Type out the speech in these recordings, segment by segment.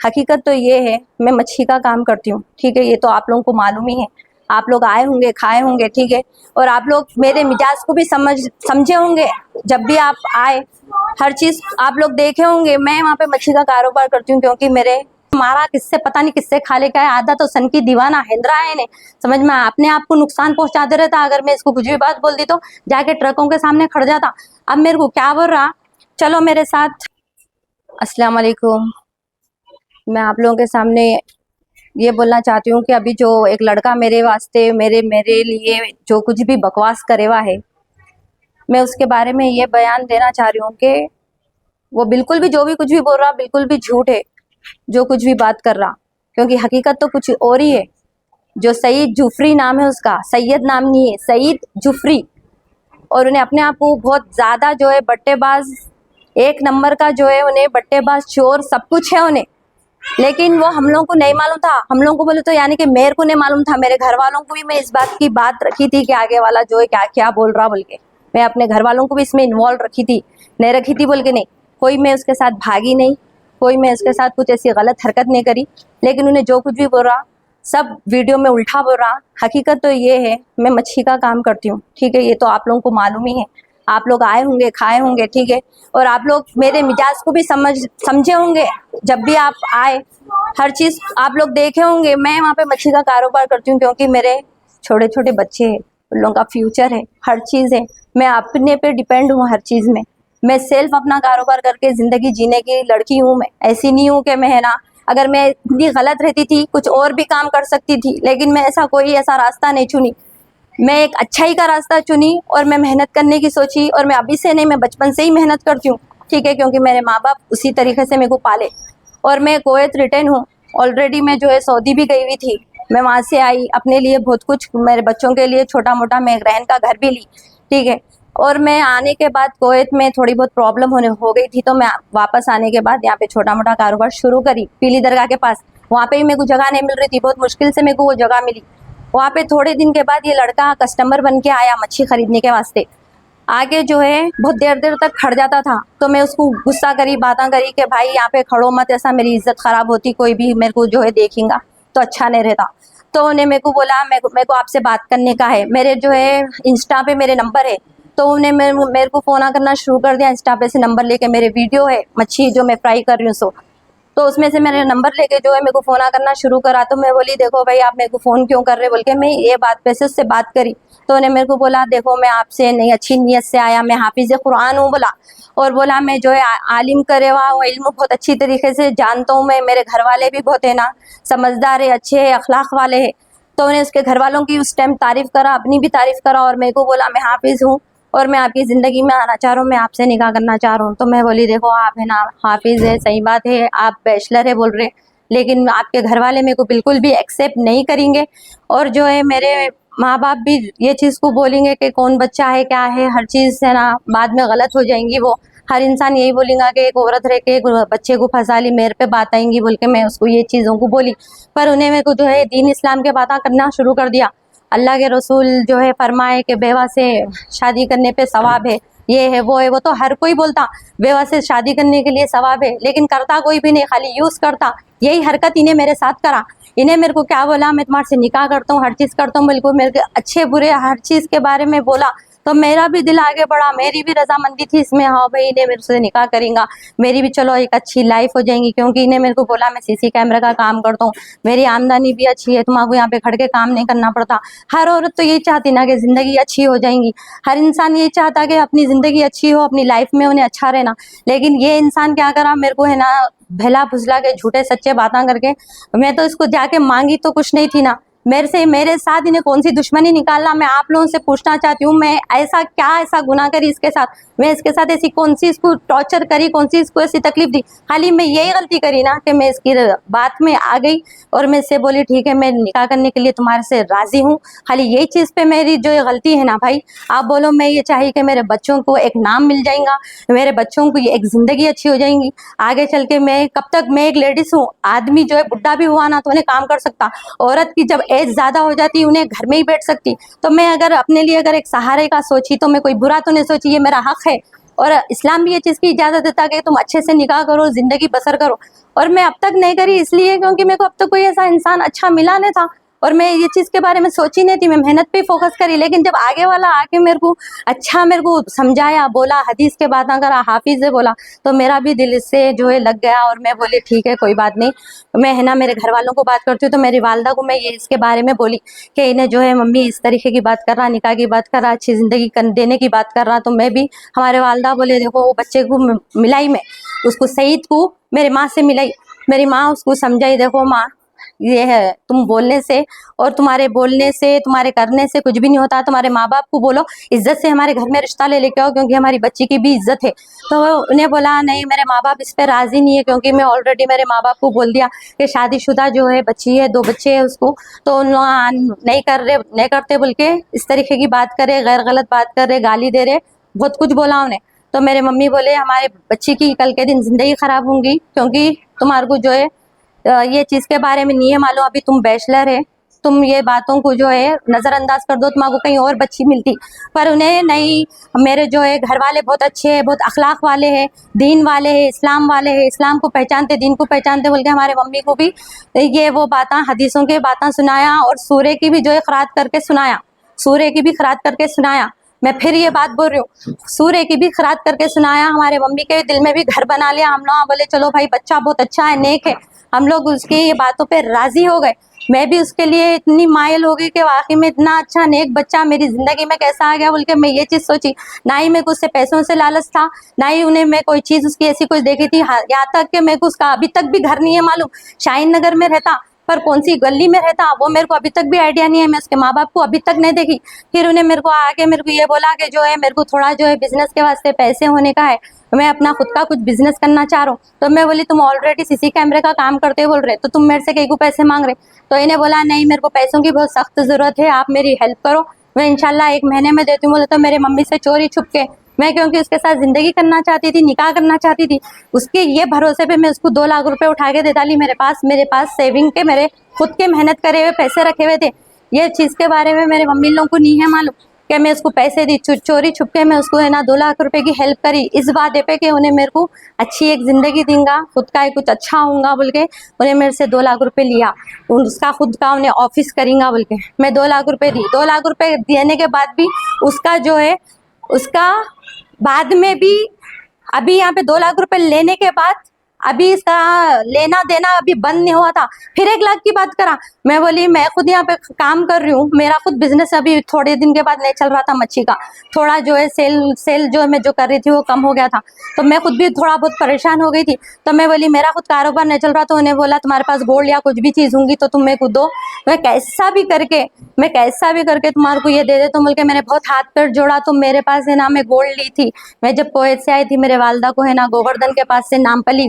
हकीकत तो ये है, मैं मच्छी का काम करती हूँ, ठीक है। ये तो आप लोगों को मालूम ही है, आप लोग आए होंगे, खाए होंगे, ठीक है। और आप लोग मेरे मिजाज को भी समझे होंगे। जब भी आप आए, हर चीज आप लोग देखे होंगे। मैं वहाँ पे मच्छी का कारोबार करती हूँ क्योंकि मेरे हमारा किससे पता नहीं किससे खा ले का है। आधा तो सन की दीवाना हैंदरा है ने, समझ में अपने आप को नुकसान पहुंचा दे रहता। अगर मैं इसको कुछ भी बात बोल दी तो जाके ट्रकों के सामने खड़ जाता। अब मेरे को क्या बोल रहा, चलो मेरे साथ। अस्सलाम वालेकुम। मैं आप लोगों के सामने ये बोलना चाहती हूँ कि अभी जो एक लड़का मेरे वास्ते मेरे मेरे लिए जो कुछ भी बकवास करे हुआ है, मैं उसके बारे में ये बयान देना चाह रही हूँ कि वो बिल्कुल भी जो भी कुछ भी बोल रहा बिल्कुल भी झूठ है, जो कुछ भी बात कर रहा। क्योंकि हकीकत तो कुछ और ही है। जो सईद जुफरी नाम है उसका, सैयद नाम नहीं है, सईद जुफरी। और उन्हें अपने आप को बहुत ज़्यादा जो है बट्टेबाज, एक नंबर का जो है उन्हें बट्टेबाज, चोर सब कुछ है उन्हें। लेकिन वो हम लोगों को नहीं मालूम था। हम लोगों को बोले तो यानी कि मेरे को नहीं मालूम था, मेरे घर वालों को भी मैं इस बात की बात रखी थी कि आगे वाला जो है क्या क्या बोल रहा बोल के। मैं अपने घर वालों को भी इसमें इन्वॉल्व रखी थी, नहीं रखी थी बोल के नहीं। कोई मैं उसके साथ भागी नहीं, कोई मैं उसके साथ कुछ ऐसी गलत हरकत नहीं करी। लेकिन उन्हें जो कुछ भी बोल रहा सब वीडियो में उल्टा बोल रहा। हकीकत तो ये है, मैं मच्छी का काम करती हूँ, ठीक है। ये तो आप लोगों को मालूम ही है, आप लोग आए होंगे, खाए होंगे, ठीक है। और आप लोग मेरे मिजाज को भी समझे होंगे। जब भी आप आए, हर चीज आप लोग देखे होंगे। मैं वहाँ पे मच्छी का कारोबार करती हूँ क्योंकि मेरे छोटे छोटे बच्चे हैं, उन लोगों का फ्यूचर है, हर चीज है। मैं अपने पे डिपेंड हूँ हर चीज में। मैं सेल्फ अपना कारोबार करके जिंदगी जीने की लड़की हूँ। मैं ऐसी नहीं हूँ कि मैं है ना, अगर मैं इतनी गलत रहती थी कुछ और भी काम कर सकती थी, लेकिन मैं ऐसा कोई ऐसा रास्ता नहीं चुनी। मैं एक अच्छाई का रास्ता चुनी और मैं मेहनत करने की सोची। और मैं अभी से नहीं, मैं बचपन से ही मेहनत करती हूँ, ठीक है। क्योंकि मेरे माँ बाप उसी तरीके से मेरे को पाले। और मैं कोवैत रिटर्न हूँ ऑलरेडी। मैं जो है सऊदी भी गई हुई थी, मैं वहाँ से आई, अपने लिए बहुत कुछ, मेरे बच्चों के लिए छोटा मोटा मैं रहन का घर भी ली, ठीक है। और मैं आने के बाद कोवैत में थोड़ी बहुत प्रॉब्लम हो गई थी, तो मैं वापस आने के बाद यहाँ पे छोटा मोटा कारोबार शुरू करी पीली दरगाह के पास। वहाँ पे भी मेरे को जगह नहीं मिल रही थी, बहुत मुश्किल से मेरे को वो जगह मिली। वहाँ पे थोड़े दिन के बाद ये लड़का कस्टमर बन के आया मच्छी खरीदने के वास्ते। आगे जो है बहुत देर देर तक खड़ जाता था, तो मैं उसको गुस्सा करी, बातें करी कि भाई यहाँ पे खड़ो मत, ऐसा मेरी इज्जत खराब होती, कोई भी मेरे को जो है देखेगा तो अच्छा नहीं रहता। तो उन्हें मेरे को बोला मेरे को आपसे बात करने का है, मेरे जो है इंस्टा पे मेरे नंबर है। तो उन्हें मेरे को फ़ोन करना शुरू कर दिया इंस्टा पे से नंबर लेके। मेरे वीडियो है मच्छी जो मैं फ्राई कर रही हूँ सो, तो उसमें से मैंने नंबर लेके जो है मेरे को फ़ोन करना शुरू करा। तो मैं बोली देखो भाई आप मेरे को फ़ोन क्यों कर रहे बोल के मैं ये बात पे से उससे बात करी। तो उन्हें मेरे को बोला देखो मैं आपसे नहीं अच्छी नीयत से आया, मैं हाफिज़ कुरान हूँ बोला। और बोला मैं जो है आलिम करे हुआ वो इल्म बहुत अच्छी तरीके से जानता हूँ मैं, मेरे घर वाले भी बहुत है ना समझदार है, अच्छे है, अखलाक वाले है। तो उन्हें उसके घर वालों की उस टाइम तारीफ़ करा, अपनी भी तारीफ़ करा। और मेरे को बोला मैं हाफिज़ हूँ और मैं आपकी ज़िंदगी में आना चाह रहा हूँ, मैं आपसे निकाह करना चाह रहा हूँ। तो मैं बोली देखो आप है ना हाफिज़ है, सही बात है, आप बैचलर है बोल रहे, लेकिन आपके घर वाले मेरे को बिल्कुल भी एक्सेप्ट नहीं करेंगे। और जो है मेरे माँ बाप भी ये चीज़ को बोलेंगे कि कौन बच्चा है क्या है, हर चीज़ है ना बाद में गलत हो जाएंगी। वो हर इंसान यही बोलेगा कि एक औरत रह के एक बच्चे को फंसा ली, मेरे पे बात आएंगी बोल के मैं उसको ये चीज़ों को बोली। पर उन्हें मेरे को जो है दीन इस्लाम के बातें करना शुरू कर दिया। अल्लाह के रसूल जो है फरमाए कि बेवा से शादी करने पे सवाब है, ये है वो है। वो तो हर कोई बोलता बेवा से शादी करने के लिए सवाब है, लेकिन करता कोई भी नहीं, खाली यूज़ करता। यही हरकत इन्हें मेरे साथ करा। इन्हें मेरे को क्या बोला मैं तुम्हारे से निकाह करता हूँ, हर चीज़ करता हूँ, बिल्कुल मेरे अच्छे बुरे हर चीज़ के बारे में बोला। तो मेरा भी दिल आगे बढ़ा, मेरी भी रजामंदी थी इसमें, हाँ भाई इन्हें मेरे से निकाह करेंगे, मेरी भी चलो एक अच्छी लाइफ हो जाएंगी। क्योंकि इन्हें मेरे को बोला मैं सीसी कैमरा का काम करता हूँ, मेरी आमदनी भी अच्छी है, तुम्हारे यहाँ पे खड़ के काम नहीं करना पड़ता। हर औरत तो यही चाहती ना कि ज़िंदगी अच्छी हो जाएंगी, हर इंसान यही चाहता कि अपनी ज़िंदगी अच्छी हो, अपनी लाइफ में उन्हें अच्छा रहना। लेकिन ये इंसान क्या करा, मेरे को है ना भला फुसला के झूठे सच्चे बातें करके, मैं तो इसको जाके मांगी तो कुछ नहीं थी ना, मेरे साथ इन्हें कौन सी दुश्मनी निकालना। मैं आप लोगों से पूछना चाहती हूँ, मैं ऐसा क्या ऐसा गुनाह करी इसके साथ, मैं इसके साथ ऐसी कौन सी इसको टॉर्चर करी, कौन सी इसको ऐसी तकलीफ दी। खाली मैं यही गलती करी ना कि मैं इसकी बात में आ गई और मैं इससे बोली ठीक है मैं निकाह करने के लिए तुम्हारे से राजी हूँ। खाली यही चीज़ पे मेरी जो ये गलती है ना भाई, आप बोलो मैं ये चाहिए कि मेरे बच्चों को एक नाम मिल जाएगा, मेरे बच्चों को एक ज़िंदगी अच्छी हो जाएंगी आगे चल के। मैं कब तक, मैं एक लेडीज़ हूँ, आदमी जो है बुढ़ा भी हुआ ना तो उन्हें काम कर सकता, औरत की जब एज ज़्यादा हो जाती उन्हें घर में ही बैठ सकती। तो मैं अगर अपने लिए अगर एक सहारे का सोची तो मैं कोई बुरा तो नहीं सोची, ये मेरा हक है। और इस्लाम भी ये चीज़ की इजाज़त देता है कि तुम अच्छे से निकाह करो, ज़िंदगी बसर करो। और मैं अब तक नहीं करी इसलिए क्योंकि मेरे को अब तक कोई ऐसा इंसान अच्छा मिला नहीं था और मैं ये चीज़ के बारे में सोची नहीं थी। मैं मेहनत पे फोकस करी, लेकिन जब आगे वाला आके मेरे को समझाया, बोला, हदीस के बातें करा, हाफिज़ बोला, तो मेरा भी दिल इससे जो है लग गया और मैं बोली ठीक है कोई बात नहीं। मैं है ना मेरे घर वालों को बात करती हूँ तो मेरी वालदा को मैं ये इसके बारे में बोली कि इन्हें जो है मम्मी इस तरीके की बात कर रहा, निकाह की बात कर रहा, अच्छी ज़िंदगी देने की बात कर रहा। तो मैं भी, हमारे वालदा बोले देखो वो बच्चे को मिलाई, मैं उसको सईद को मेरे माँ से मिलाई, मेरी माँ उसको समझाई, देखो माँ ये है, तुम बोलने से और तुम्हारे बोलने से, तुम्हारे करने से कुछ भी नहीं होता। तुम्हारे माँ बाप को बोलो इज्जत से हमारे घर में रिश्ता ले लेके आओ क्योंकि हमारी बच्ची की भी इज्जत है। तो उन्हें बोला नहीं मेरे माँ बाप इस पे राजी नहीं है क्योंकि मैं ऑलरेडी मेरे माँ बाप को बोल दिया कि शादीशुदा जो है बच्ची है, 2 बच्चे है उसको, तो उन लोग नहीं करते बोल के इस तरीके की बात करे, गैर गलत बात कर रहे, गाली दे रहे, बहुत कुछ बोला उन्हें। तो मेरे मम्मी बोले हमारे बच्ची की कल के दिन जिंदगी खराब होंगी क्योंकि तुम्हारे को जो है ये चीज़ के बारे में नहीं है मालूम, अभी तुम बैचलर है, तुम ये बातों को जो है नज़रअंदाज कर दो, तुम्हारे को कहीं और बच्ची मिलती। पर उन्हें नहीं, मेरे जो है घर वाले बहुत अच्छे हैं, बहुत अखलाक वाले हैं, दीन वाले हैं, इस्लाम वाले हैं, इस्लाम को पहचानते, दीन को पहचानते बोल के हमारे मम्मी को भी ये वो बातें, हदीसों की बातें सुनाया और सूरे की भी जो है खरात करके सुनाया, सूरे की भी खरात करके सुनाया। मैं फिर ये बात बोल रही हूँ, सूर्य की भी खरात करके सुनाया। हमारे मम्मी के दिल में भी घर बना लिया हम लोग, बोले चलो भाई बच्चा बहुत अच्छा है, नेक है। हम लोग उसकी ये बातों पे राजी हो गए। मैं भी उसके लिए इतनी मायल हो गई कि वाकई में इतना अच्छा नेक बच्चा मेरी जिंदगी में कैसा आ गया बोल के मैं ये चीज़ सोची। ना ही मेरे को उससे पैसों से लालच था, ना ही उन्हें मैं कोई चीज़ उसकी ऐसी कुछ देखी थी। यहाँ तक कि मेरे को उसका अभी तक भी घर नहीं है मालूम, शाहीन नगर में रहता, पर कौन सी गली में रहता वो मेरे को अभी तक भी आइडिया नहीं है। मैं उसके माँ बाप को अभी तक नहीं देखी। फिर उन्हें मेरे को आके मेरे को ये बोला कि जो है मेरे को थोड़ा जो है बिजनेस के वास्ते पैसे होने का है, मैं अपना खुद का कुछ बिजनेस करना चाह रहा हूँ। तो मैं बोली तुम ऑलरेडी सीसी कैमरे का काम करते बोल रहे, तो तुम मेरे से कहीं को पैसे मांग रहे। तो इन्हें बोला नहीं मेरे को पैसों की बहुत सख्त ज़रूरत है, आप मेरी हेल्प करो, मैं इंशाल्लाह 1 महीने में देती हूँ। बोले तो मेरे मम्मी से चोरी छुप के, मैं क्योंकि उसके साथ ज़िंदगी करना चाहती थी, निकाह करना चाहती थी, उसके ये भरोसे पे मैं उसको 2 लाख रुपए उठा के दे डाली। मेरे पास सेविंग के, मेरे खुद के मेहनत करे हुए पैसे रखे हुए थे। ये चीज़ के बारे में मेरे मम्मी लोगों को नहीं है मालूम कि मैं उसको पैसे दी, चोरी छुप के मैं उसको है ना 2 लाख रुपए की हेल्प करी, इस वादे पे कि उन्हें मेरे को अच्छी एक ज़िंदगी दूंगा, खुद का कुछ अच्छा होऊंगा बोल के उन्हें मेरे से 2 लाख रुपए लिया। उसका खुद का उन्हें ऑफिस करेंगा बोल के मैं 2 लाख रुपए दी। 2 लाख रुपए देने के बाद भी उसका जो है, उसका बाद में भी अभी यहाँ पे 2 लाख रुपए लेने के बाद अभी इसका लेना देना अभी बंद नहीं हुआ था। फिर 1 लाख की बात करा। मैं बोली मैं खुद यहाँ पे काम कर रही हूँ, मेरा खुद बिजनेस अभी थोड़े दिन के बाद नहीं चल रहा था, मच्छी का थोड़ा जो है सेल जो मैं जो कर रही थी वो कम हो गया था, तो मैं खुद भी थोड़ा बहुत परेशान हो गई थी। तो मैं बोली मेरा खुद कारोबार नहीं चल रहा, तो उन्हें बोला तुम्हारे पास गोल्ड या कुछ भी चीज़ होंगी तो तुम मेरे को दो, मैं कैसा भी करके तुम्हारे को ये दे दे। तो बोल के मैंने बहुत हाथ पैर जोड़ा। तो मेरे पास है ना, मैं गोल्ड ली थी, मैं जब कोएत से आई थी मेरे वालदा को है ना गोवर्धन के पास से, नामपली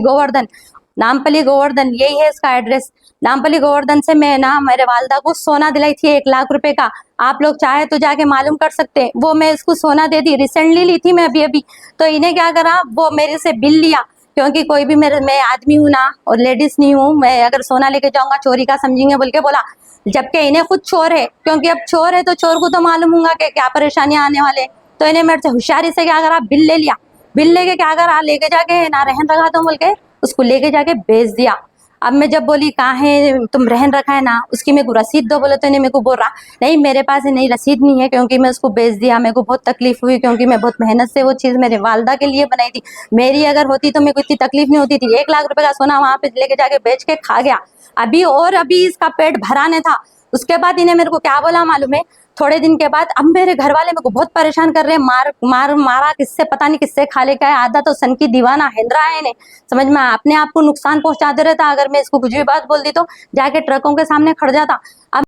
गोवर्धन यही है इसका एड्रेस। नामपली गोवर्धन से मैं ना मेरे वालदा को सोना दिलाई थी 1 लाख रुपए का। आप लोग चाहे तो जाके मालूम कर सकते हैं, वो मैं इसको सोना दे दी, रिसेंटली ली थी मैं अभी। तो इन्हें क्या करा, वो मेरे से बिल लिया क्योंकि कोई भी मैं आदमी हूँ ना और लेडीज नहीं हूँ, मैं अगर सोना लेके जाऊंगा चोरी का समझेंगे बोल के बोला। जबकि इन्हें खुद चोर है, क्योंकि अब चोर है तो चोर को तो मालूम होगा कि क्या परेशानियां आने वाले। तो इन्हें मेरे से होशियारी से क्या करा, बिल ले लिया, बिल लेके क्या करा, लेके जाके ना रहन रखा तो बोल के उसको लेके जाके बेच दिया। अब मैं जब बोली कहाँ है तुम रहन रखा है ना, उसकी मेरे को रसीद दो, बोले तो इन्हें मेरे को बोल रहा नहीं मेरे पास नहीं रसीद नहीं है क्योंकि मैं उसको बेच दिया। मेरे को बहुत तकलीफ हुई क्योंकि मैं बहुत मेहनत से वो चीज़ मेरे वालदा के लिए बनाई थी, मेरी अगर होती तो मेरे को इतनी तकलीफ नहीं होती थी। 1 लाख रुपए का सोना वहाँ पे लेके जाके बेच के खा गया। अभी इसका पेट भराने था। उसके बाद इन्हें मेरे को क्या बोला मालूम है, थोड़े दिन के बाद अब मेरे घर वाले मेरे को बहुत परेशान कर रहे हैं, मारा किससे पता नहीं किससे खा लेकर है, आधा तो सन की दीवाना हेंद्रा है इन्हें, समझ में अपने आप को नुकसान पहुंचाते रहता। अगर मैं इसको कुछ भी बात बोल दी तो जाके ट्रकों के सामने खड़ जाता। अब